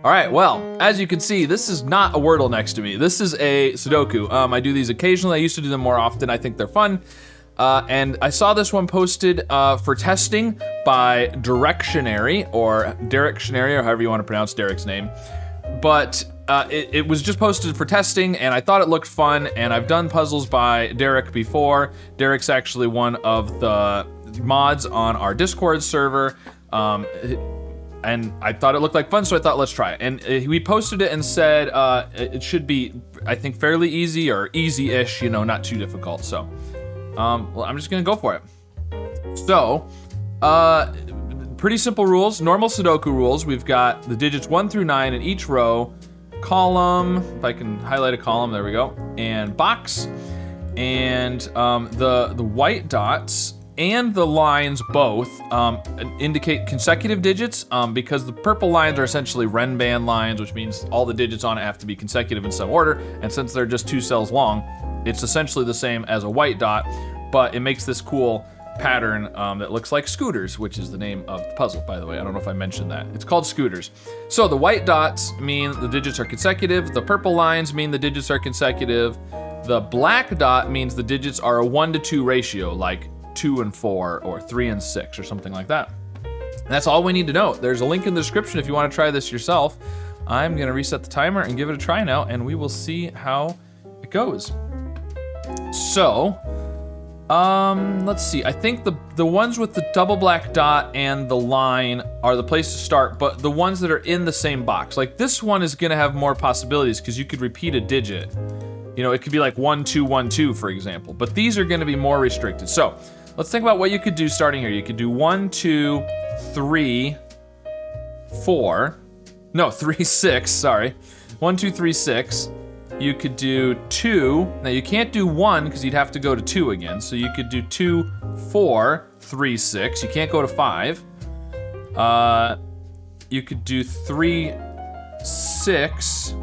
All right, well, as you can see, this is not a Wordle next to me. This is a Sudoku. I do these occasionally. I used to do them more often. I think they're fun. And I saw this one posted for testing by Directionary, or Directionary, or however you want to pronounce Derek's name. But it was just posted for testing, and I thought it looked fun, and I've done puzzles by Derek before. Derek's actually one of the mods on our Discord server. And I thought it looked like fun, so I thought, let's try it. And we posted it and said it should be, I think, fairly easy or easy-ish, not too difficult. So, well, I'm just gonna go for it. So, pretty simple rules, normal Sudoku rules. We've got the digits 1 through 9 in each row, column, if I can highlight a column, there we go, and box. And the white dots and the lines both indicate consecutive digits because the purple lines are essentially Renban lines, which means all the digits on it have to be consecutive in some order. And since they're just 2 cells long, it's essentially the same as a white dot, but it makes this cool pattern that looks like scooters, which is the name of the puzzle, by the way. I don't know if I mentioned that. It's called scooters. So the white dots mean the digits are consecutive. The purple lines mean the digits are consecutive. The black dot means the digits are a 1-to-2 ratio, like 2 and 4 or 3 and 6 or something like that. And that's all we need to know. There's a link in the description if you want to try this yourself. I'm gonna reset the timer and give it a try now, and we will see how it goes. So, let's see. I think the ones with the double black dot and the line are the place to start, but the ones that are in the same box, like this one is gonna have more possibilities because you could repeat a digit. It could be like 1 2 1 2, for example, but these are gonna be more restricted. So let's think about what you could do starting here. You could do 1 2 3 4, no, 3 6, sorry. 1 2 3 6. You could do 2. Now you can't do 1 because you'd have to go to 2 again. So you could do 2 4 3 6. You can't go to 5. You could do 3 6.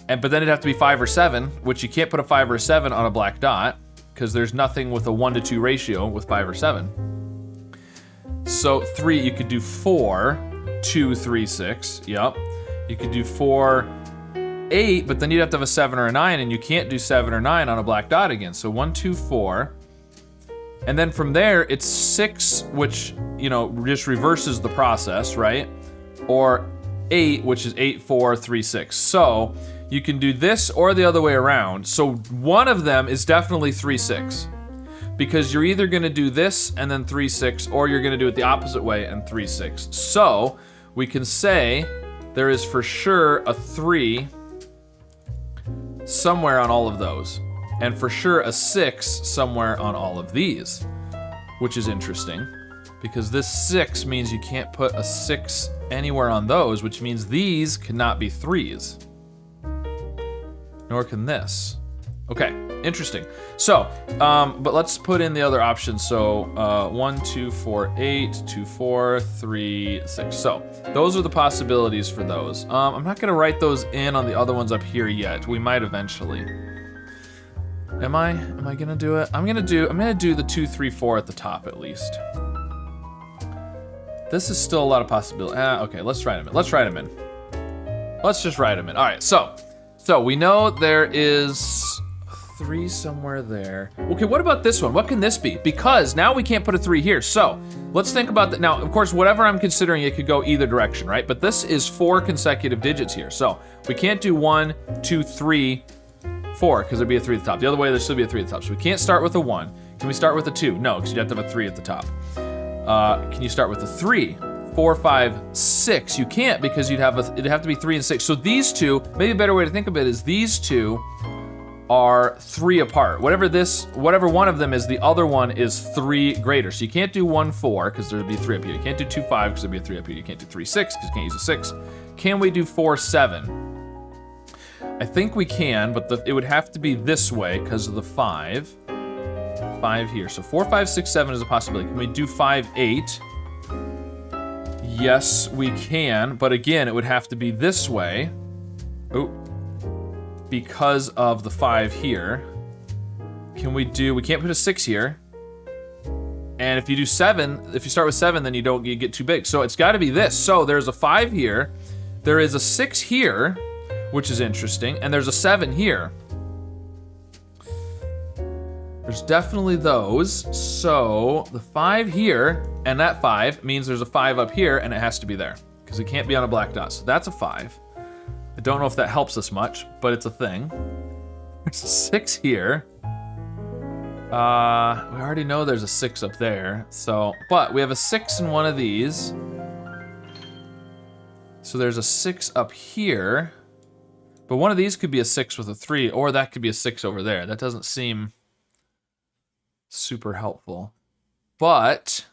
But then it'd have to be 5 or 7, which you can't put a 5 or a 7 on a black dot because there's nothing with a 1-to-2 ratio with 5 or 7. So 3, you could do 4 2 3 6. Yep. You could do 4 8, but then you'd have to have a 7 or a 9, and you can't do 7 or 9 on a black dot again. So 1 2 4. And then from there, it's 6, which, just reverses the process, right? Or 8, which is 8 4 3 6. So you can do this or the other way around. So one of them is definitely 3 6. Because you're either gonna do this and then 3 6, or you're gonna do it the opposite way and 3 6. So we can say there is for sure a 3 somewhere on all of those. And for sure a 6 somewhere on all of these. Which is interesting, because this 6 means you can't put a 6 anywhere on those, which means these cannot be 3s. Nor can this. Okay, interesting. So, but let's put in the other options. So, 1 2 4 8, 2 4 3 6. So, those are the possibilities for those. I'm not gonna write those in on the other ones up here yet. We might eventually. Am I gonna do it? I'm gonna do the 2 3 4 at the top at least. This is still a lot of possibility. Okay, let's write them in. Let's just write them in. All right, so we know there is 3 somewhere there. Okay, what about this one? What can this be? Because now we can't put a 3 here. So let's think about that. Now, of course, whatever I'm considering, it could go either direction, right? But this is 4 consecutive digits here. So we can't do 1 2 3 4 because there'd be a 3 at the top. The other way, there'd still be a 3 at the top. So we can't start with a 1. Can we start with a 2? No, because you'd have to have a 3 at the top. Can you start with a 3? 4 5 6. You can't, because it'd have to be 3 and 6. So these two, maybe a better way to think of it is these two are 3 apart. Whatever one of them is, the other one is 3 greater. So you can't do 1 4 because there'd be 3 up here. You can't do 2 5 because there'd be a 3 up here. You can't do 3 6 because you can't use a 6. Can we do 4 7? I think we can, but it would have to be this way because of the 5. 5 here. So 4 5 6 7 is a possibility. Can we do 5 8? Yes, we can, but again, it would have to be this way. Oh, because of the 5 here. We can't put a 6 here. And if you do 7, if you start with 7, then you get too big. So it's gotta be this. So there's a 5 here, There is a 6 here, which is interesting, and there's a 7 here. There's definitely those. So the 5 here and that 5 means there's a 5 up here, and it has to be there because it can't be on a black dot. So that's a 5. I don't know if that helps us much, but it's a thing. There's a 6 here. We already know there's a 6 up there. So, but we have a 6 in one of these. So there's a 6 up here. But one of these could be a 6 with a 3, or that could be a 6 over there. That doesn't seem super helpful. But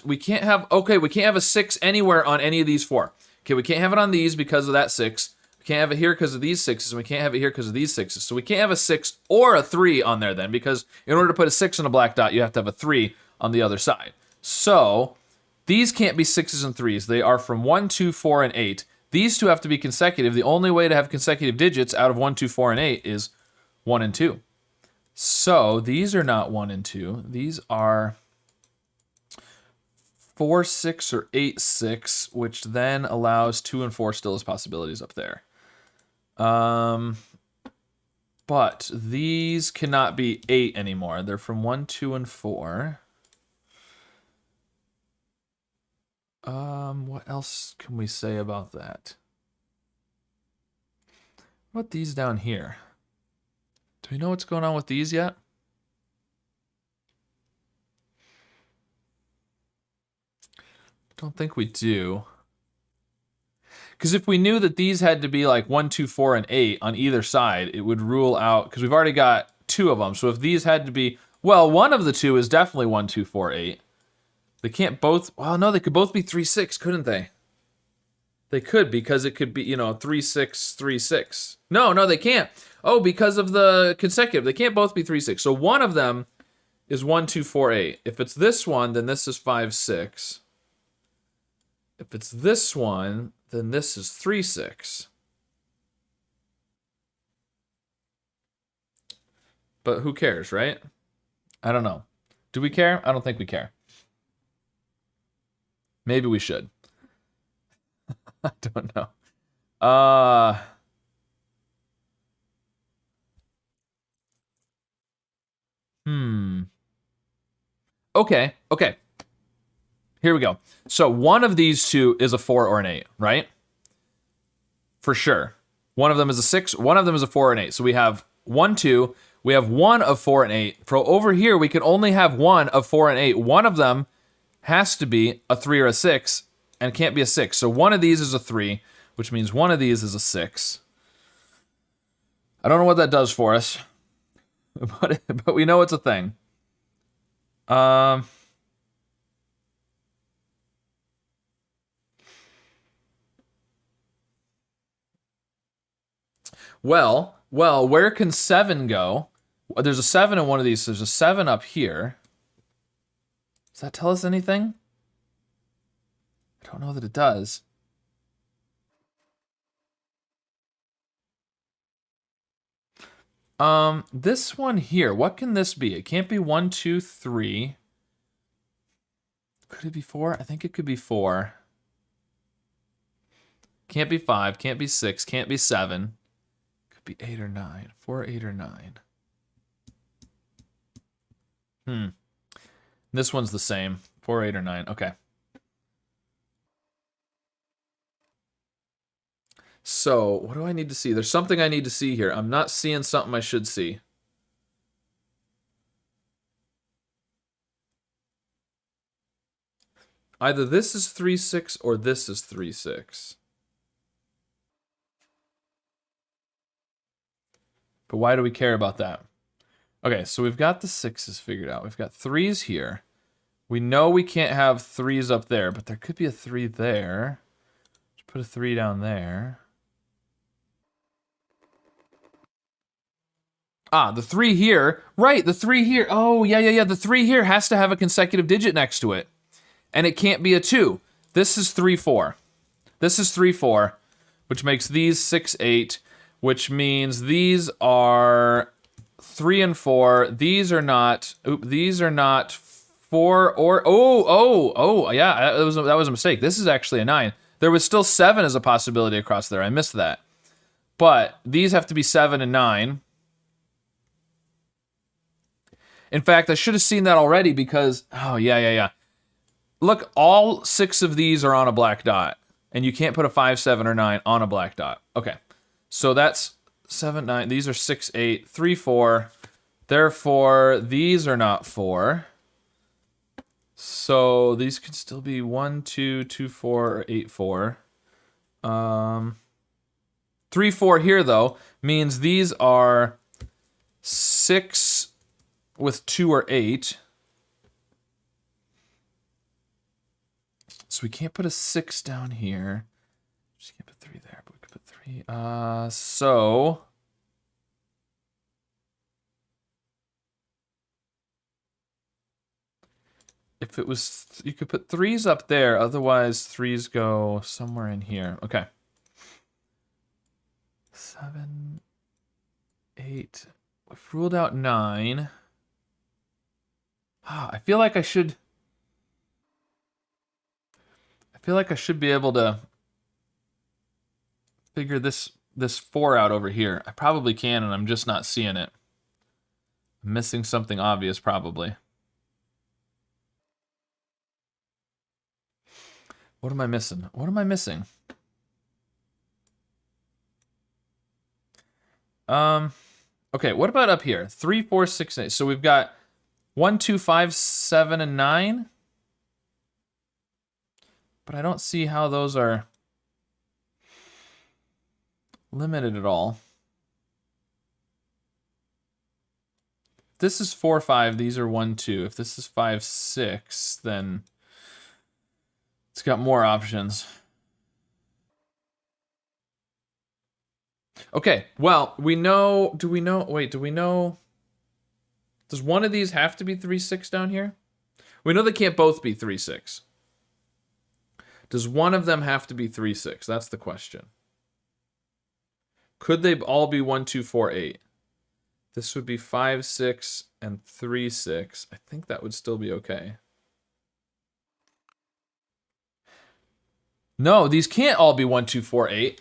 we can't have, okay, we can't have a 6 anywhere on any of these 4. Okay, we can't have it on these because of that 6. We can't have it here because of these 6s, and we can't have it here because of these 6s. So we can't have a 6 or a 3 on there then, because in order to put a 6 on a black dot, you have to have a 3 on the other side. So these can't be 6s and 3s. They are from 1, 2, 4, and 8. These two have to be consecutive. The only way to have consecutive digits out of 1, 2, 4, and 8 is 1 and 2. So these are not 1 and 2. These are 4, 6, or 8, 6, which then allows 2 and 4 still as possibilities up there. But these cannot be 8 anymore. They're from 1, 2, and 4. What else can we say about that? What about these down here? Do we know what's going on with these yet? Don't think we do. Because if we knew that these had to be like 1, 2, 4, and 8 on either side, it would rule out, because we've already got 2 of them. So if these had to be, well, one of the 2 is definitely 1, 2, 4, 8. They can't both, well, no, they could both be 3, 6, couldn't they? They could, because it could be, 3, 6, 3, 6. No, they can't. Oh, because of the consecutive. They can't both be 3, 6. So one of them is 1, 2, 4, 8. If it's this one, then this is 5, 6. If it's this one, then this is 3, 6. But who cares, right? I don't know. Do we care? I don't think we care. Maybe we should. I don't know. Okay. Here we go. So one of these two is a 4 or an 8, right? For sure. One of them is a 6, one of them is a 4 and 8. So we have 1, 2, we have 1 of 4 and 8. For over here, we can only have 1 of 4 and 8. One of them has to be a 3 or a 6, and can't be a 6. So one of these is a 3, which means one of these is a 6. I don't know what that does for us, but we know it's a thing. Well, where can 7 go? There's a 7 in one of these. So there's a 7 up here. Does that tell us anything? I don't know that it does. This one here, what can this be? It can't be 1, 2, 3. Could it be 4? I think it could be 4. Can't be 5, can't be 6, can't be 7. Could be 8 or 9. 4, 8, or 9. This one's the same. 4, 8, or 9. Okay. So, what do I need to see? There's something I need to see here. I'm not seeing something I should see. Either this is 3, 6, or this is 3, 6. But why do we care about that? Okay, so we've got the 6s figured out. We've got 3s here. We know we can't have 3s up there, but there could be a 3 there. Let's put a 3 down there. Ah, the 3 here. Right, the 3 here. Oh, yeah. The 3 here has to have a consecutive digit next to it. And it can't be a 2. This is 3, 4. This is 3, 4, which makes these 6, 8, which means these are 3 and 4. These are not, these are not 4 or, yeah, that was a mistake. This is actually a 9. There was still 7 as a possibility across there. I missed that. But these have to be 7 and 9. In fact, I should have seen that already because... Oh, yeah. Look, all 6 of these are on a black dot. And you can't put a 5, 7, or 9 on a black dot. Okay. So that's 7, 9. These are 6, 8, 3, 4. Therefore, these are not 4. So these could still be 1, 2, 2, 4, or 8, 4. 3, 4 here, though, means these are 6 with 2 or 8. So we can't put a 6 down here. Just can't put 3 there, but we could put 3. So... If it was... You could put 3s up there, otherwise 3s go somewhere in here. Okay. 7, 8. We've ruled out 9. I feel like I should... be able to figure this 4 out over here. I probably can, and I'm just not seeing it. I'm missing something obvious, probably. What am I missing? Okay, what about up here? 3, 4, 6, 8. So we've got 1, 2, 5, 7, and 9. But I don't see how those are limited at all. If this is 4, 5, these are 1, 2. If this is 5, 6, then it's got more options. Okay, well, we know... Do we know... Wait, do we know... Does one of these have to be 3, 6 down here? We know they can't both be 3, 6. Does one of them have to be 3, 6? That's the question. Could they all be 1, 2, 4, 8? This would be 5, 6, and 3, 6. I think that would still be okay. No, these can't all be 1, 2, 4, 8.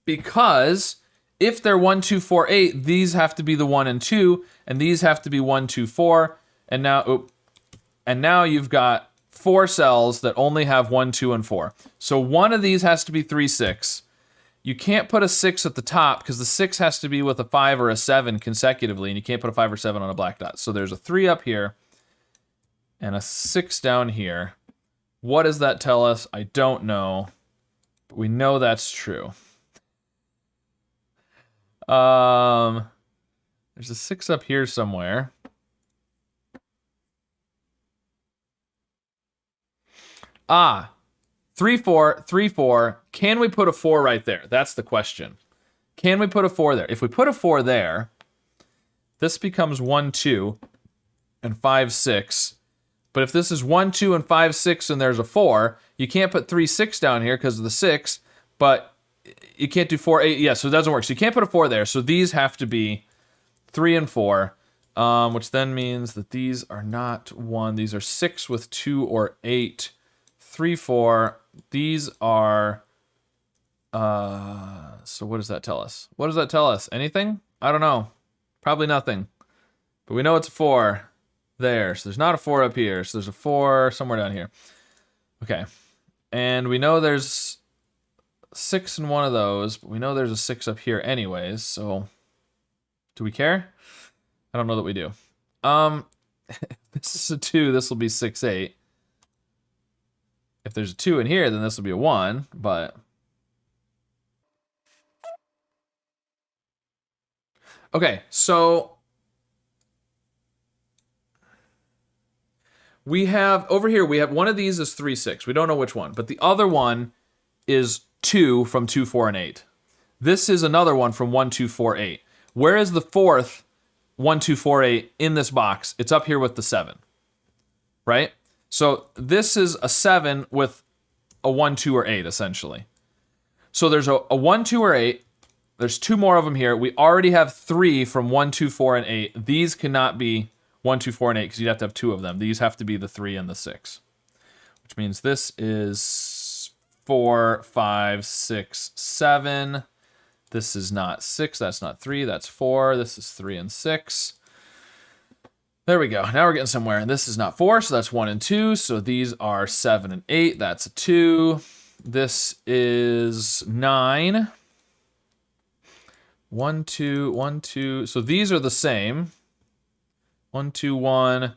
Because if they're 1, 2, 4, 8, these have to be the 1 and 2, and these have to be 1, 2, 4, and now you've got 4 cells that only have 1, 2, and 4. So one of these has to be 3, 6. You can't put a 6 at the top because the 6 has to be with a 5 or a 7 consecutively, and you can't put a 5 or 7 on a black dot. So there's a 3 up here and a 6 down here. What does that tell us? I don't know, but we know that's true. There's a 6 up here somewhere. Ah, 3, 4, 3, 4. Can we put a 4 right there? That's the question. Can we put a 4 there? If we put a 4 there, this becomes 1, 2, and 5, 6. But if this is 1, 2, and 5, 6, and there's a 4, you can't put 3, 6 down here because of the 6, but you can't do 4, 8. Yeah, so it doesn't work. So you can't put a 4 there. So these have to be 3 and 4, which then means that these are not 1. These are 6 with 2 or 8. 3, 4. These are... So what does that tell us? What does that tell us? Anything? I don't know. Probably nothing. But we know it's a 4 there. So there's not a 4 up here. So there's a 4 somewhere down here. Okay. And we know there's 6 in one of those, but we know there's a 6 up here anyways, so... Do we care? I don't know that we do. This is a 2, this will be 6, 8. If there's a 2 in here, then this will be a 1, but... Okay, so... We have, over here, we have one of these is 3, 6. We don't know which one, but the other one is 2 from 2, 4, and 8. This is another one from 1, 2, 4, 8. Where is the fourth 1, 2, 4, 8 in this box? It's up here with the 7, right? So this is a 7 with a 1, 2, or 8, essentially. So there's a 1, 2, or 8. There's 2 more of them here. We already have 3 from 1, 2, 4, and 8. These cannot be 1, 2, 4, and 8 because you'd have to have 2 of them. These have to be the 3 and the 6. Which means this is 4, 5, 6, 7. This is not 6, that's not 3, that's 4. This is 3 and 6. There we go. Now we're getting somewhere. And this is not 4, so that's 1 and 2. So these are 7 and 8. That's a 2. This is 9. 1, 2, 1, 2. So these are the same. 1, 2, 1.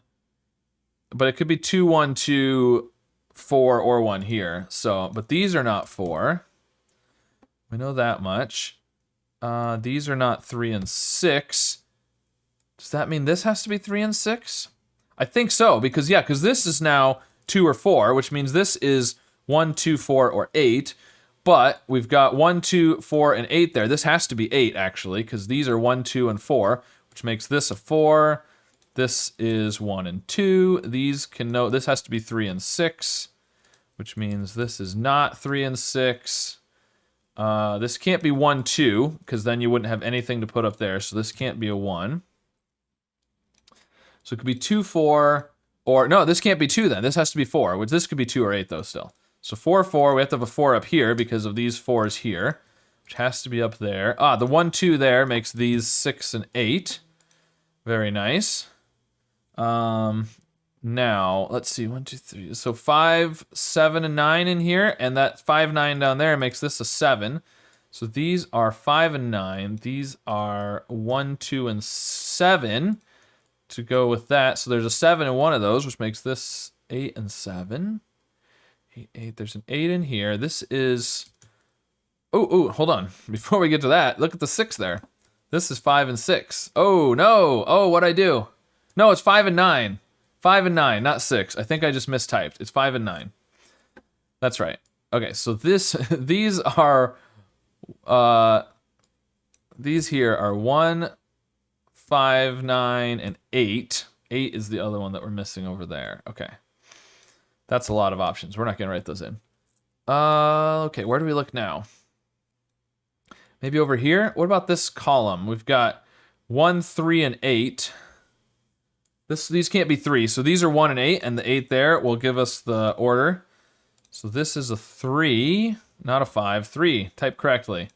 But it could be 2, 1, 2, 4, or 1 here. So, but these are not 4. We know that much. These are not 3 and 6. Does that mean this has to be 3 and 6? I think so, because this is now 2 or 4, which means this is 1, 2, 4, or 8. But we've got 1, 2, 4, and 8 there. This has to be 8, actually, because these are 1, 2, and 4, which makes this a 4. This is 1 and 2. These can know this has to be 3 and 6, which means this is not 3 and 6. This can't be 1, 2, because then you wouldn't have anything to put up there. So this can't be a 1. So it could be 2, 4, or no, this can't be 2 then. This has to be 4, which this could be 2 or 8 though still. So 4, 4, we have to have a 4 up here because of these 4s here, which has to be up there. The 1, 2 there makes these 6 and 8. Very nice. Now, let's see, 1, 2, 3. So 5, 7, and 9 in here, and that 5, 9 down there makes this a 7. So these are 5 and 9. These are 1, 2, and 7 to go with that. So there's a 7 in one of those, which makes this 8 and 7. 8, 8. There's an 8 in here. This is... Oh, hold on. Before we get to that, look at the 6 there. This is 5 and 6. Oh, no. Oh, what'd I do? No, it's 5 and 9. 5 and 9, not 6. I think I just mistyped. It's 5 and 9. That's right. Okay, so these are... these here are 1, 5, 9, and 8. 8 is the other one that we're missing over there. Okay. That's a lot of options. We're not going to write those in. Okay, where do we look now? Maybe over here? What about this column? We've got 1, 3, and 8. These can't be 3, so these are 1 and 8, and the 8 there will give us the order. So this is a 3, not a 5. 3, type correctly.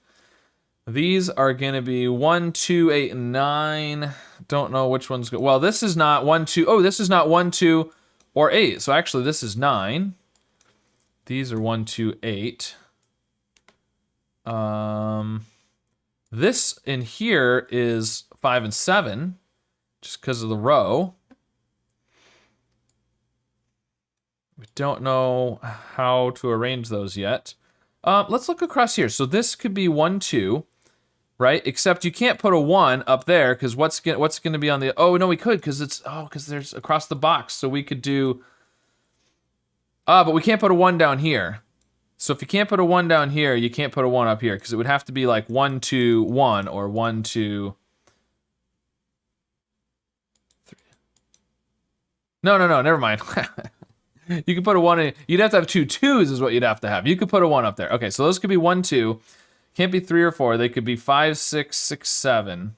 These are going to be 1, 2, 8, and 9. Don't know which one's good. Well, this is not 1, 2. Oh, this is not 1, 2, or 8. So actually, this is 9. These are 1, 2, 8. This in here is 5 and 7, just because of the row. We don't know how to arrange those yet. Let's look across here. So this could be 1, 2. Right? Except you can't put a 1 up there because what's going to be on the... Oh, no, we could because it's... Oh, because there's across the box. So we could do... but we can't put a 1 down here. So if you can't put a 1 down here, you can't put a 1 up here because it would have to be like 1, 2, 1 or 1, 2... 3. No, never mind. You could put a 1 in... You'd have to have 2 2s is what you'd have to have. You could put a 1 up there. Okay, so those could be 1, 2... Can't be 3 or 4. They could be 5, 6, 6, 7.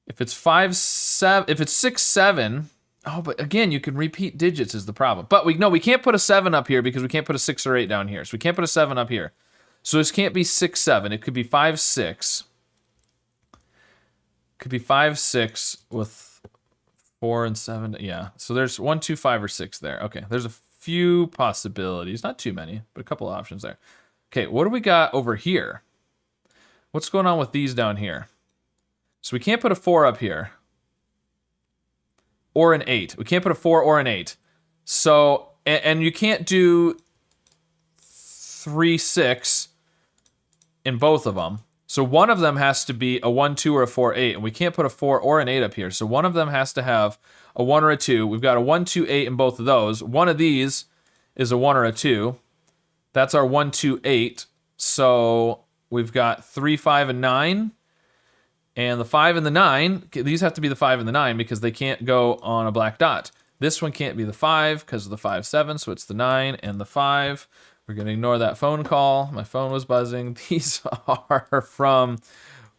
If it's 5, 7, if it's 6, 7. Oh, but again, you can repeat digits is the problem. But we can't put a 7 up here because we can't put a 6 or 8 down here. So we can't put a 7 up here. So this can't be 6, 7. It could be 5, 6. Could be 5, 6 with 4 and 7. Yeah. So there's 1, 2, 5, or 6 there. Okay. There's a few possibilities. Not too many, but a couple of options there. Okay, what do we got over here? What's going on with these down here? So we can't put a 4 up here. Or an 8. We can't put a 4 or an 8. So, and you can't do 3, 6 in both of them. So one of them has to be a 1, 2, or a 4, 8. And we can't put a 4 or an 8 up here. So one of them has to have a 1 or a 2. We've got a 1, 2, 8 in both of those. One of these is a 1 or a 2. That's our 1, 2, 8. So we've got 3, 5, and 9. And the 5 and the 9, these have to be the 5 and the 9 because they can't go on a black dot. This one can't be the 5 because of the 5, 7. So it's the 9 and the 5. We're going to ignore that phone call. My phone was buzzing. These are from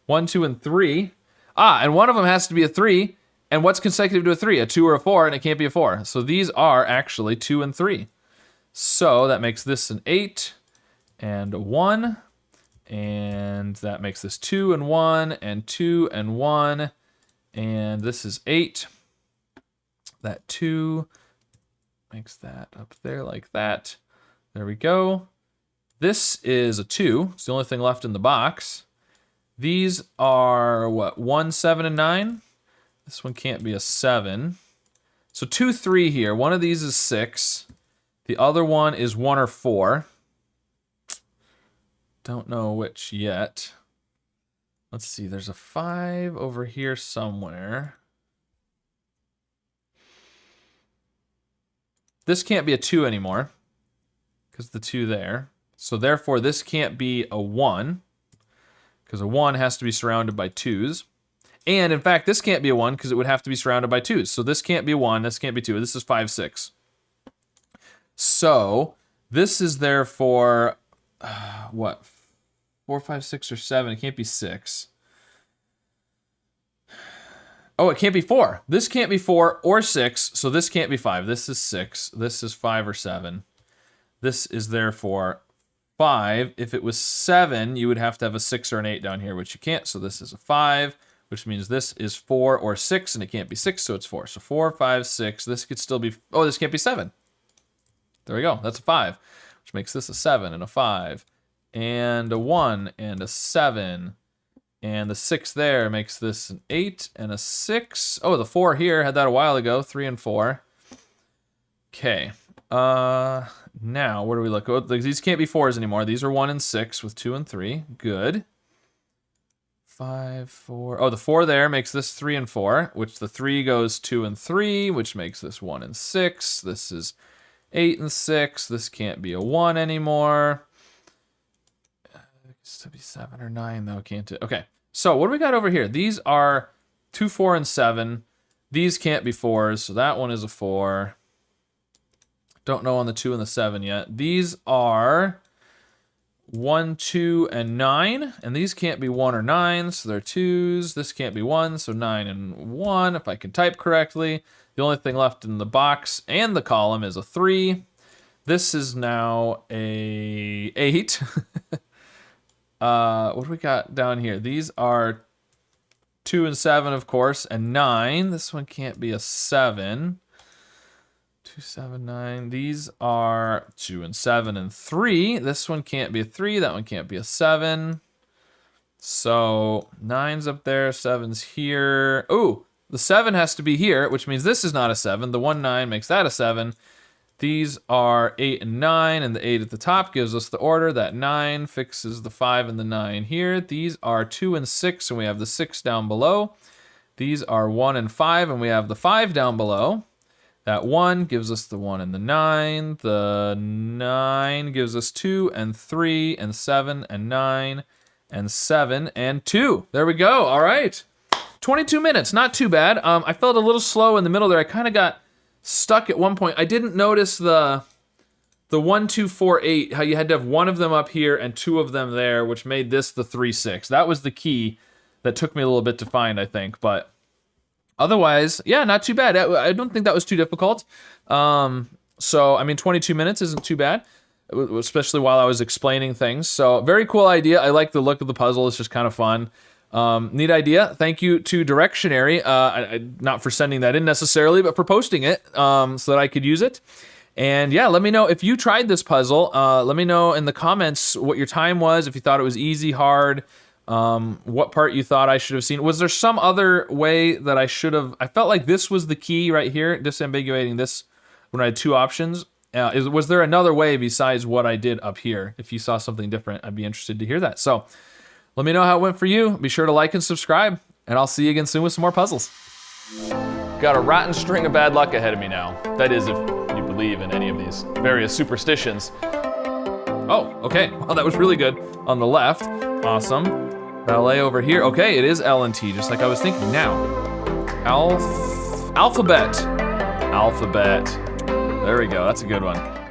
1, 2, and 3. And one of them has to be a 3. And what's consecutive to a 3? A 2 or a 4, and it can't be a 4. So these are actually 2 and 3. So that makes this an 8 and a 1. And that makes this 2 and 1 and 2 and 1. And this is 8. That 2 makes that up there like that. There we go. This is a 2. It's the only thing left in the box. These are what? 1, 7, and 9. This one can't be a 7. So 2, 3 here. One of these is 6. The other one is 1 or 4. Don't know which yet. Let's see. There's a 5 over here somewhere. This can't be a 2 anymore because the 2 there. So therefore, this can't be a 1 because a 1 has to be surrounded by 2s. And in fact, this can't be a 1 because it would have to be surrounded by 2s. So this can't be a 1, this can't be 2. This is 5, 6. So this is therefore, what? 4, 5, 6, or 7. It can't be 6. Oh, it can't be 4. This can't be 4 or 6, so this can't be 5. This is 6. This is 5 or 7. This is therefore 5. If it was 7, you would have to have a 6 or an 8 down here, which you can't. So this is a 5, which means this is 4 or 6, and it can't be 6, so it's 4. So 4, 5, 6. This could still be... Oh, this can't be 7. There we go. That's a 5, which makes this a 7 and a 5, and a 1 and a 7. And the 6 there makes this an 8 and a 6. Oh, the 4 here, had that a while ago. 3 and 4. Okay. Now, where do we look? Oh, these can't be 4s anymore. These are 1 and 6 with 2 and 3. Good. 5, 4. Oh, the 4 there makes this 3 and 4, which the 3 goes 2 and 3, which makes this 1 and 6. This is 8 and 6. This can't be a 1 anymore. It's to be 7 or 9, though, can't it? Okay. So what do we got over here? These are 2, 4, and 7. These can't be 4s, so that one is a 4. Don't know on the 2 and the 7 yet. These are 1, 2, and 9, and these can't be 1 or 9, so they're 2s. This can't be 1, so 9 and 1, if I can type correctly. The only thing left in the box and the column is a 3. This is now a 8. What do we got down here? These are 2 and 7, of course, and 9. This one can't be a 7. 2, 7, 9. These are 2 and 7 and 3. This one can't be a 3. That one can't be a 7. So 9's up there, 7's here. Ooh, the 7 has to be here, which means this is not a 7. The 1, 9 makes that a 7. These are 8 and 9, and the 8 at the top gives us the order. That 9 fixes the 5 and the 9 here. These are 2 and 6, and we have the 6 down below. These are 1 and 5, and we have the 5 down below. That 1 gives us the 1 and the 9. The 9 gives us 2 and 3 and 7 and 9 and 7 and 2. There we go. All right. 22 minutes. Not too bad. I felt a little slow in the middle there. I kind of got stuck at one point. I didn't notice the 1, 2, 4, 8, how you had to have one of them up here and 2 of them there, which made this the 3, 6. That was the key that took me a little bit to find, I think. But otherwise, yeah, not too bad. I don't think that was too difficult. So, I mean, 22 minutes isn't too bad, especially while I was explaining things. So, very cool idea. I like the look of the puzzle. It's just kind of fun. Neat idea. Thank you to Directionary, not for sending that in necessarily, but for posting it so that I could use it. And yeah, let me know if you tried this puzzle. Let me know in the comments what your time was, if you thought it was easy, hard, what part you thought I should have seen. Was there some other way that I should have? I felt like this was the key right here, disambiguating this when I had 2 options. Was there another way besides what I did up here? If you saw something different, I'd be interested to hear that. So let me know how it went for you. Be sure to like and subscribe, and I'll see you again soon with some more puzzles. Got a rotten string of bad luck ahead of me now. That is, if you believe in any of these various superstitions. Oh, okay. Well, that was really good. On the left, awesome. Ballet over here. Okay, it is L and T, just like I was thinking. Now, alphabet. There we go. That's a good one.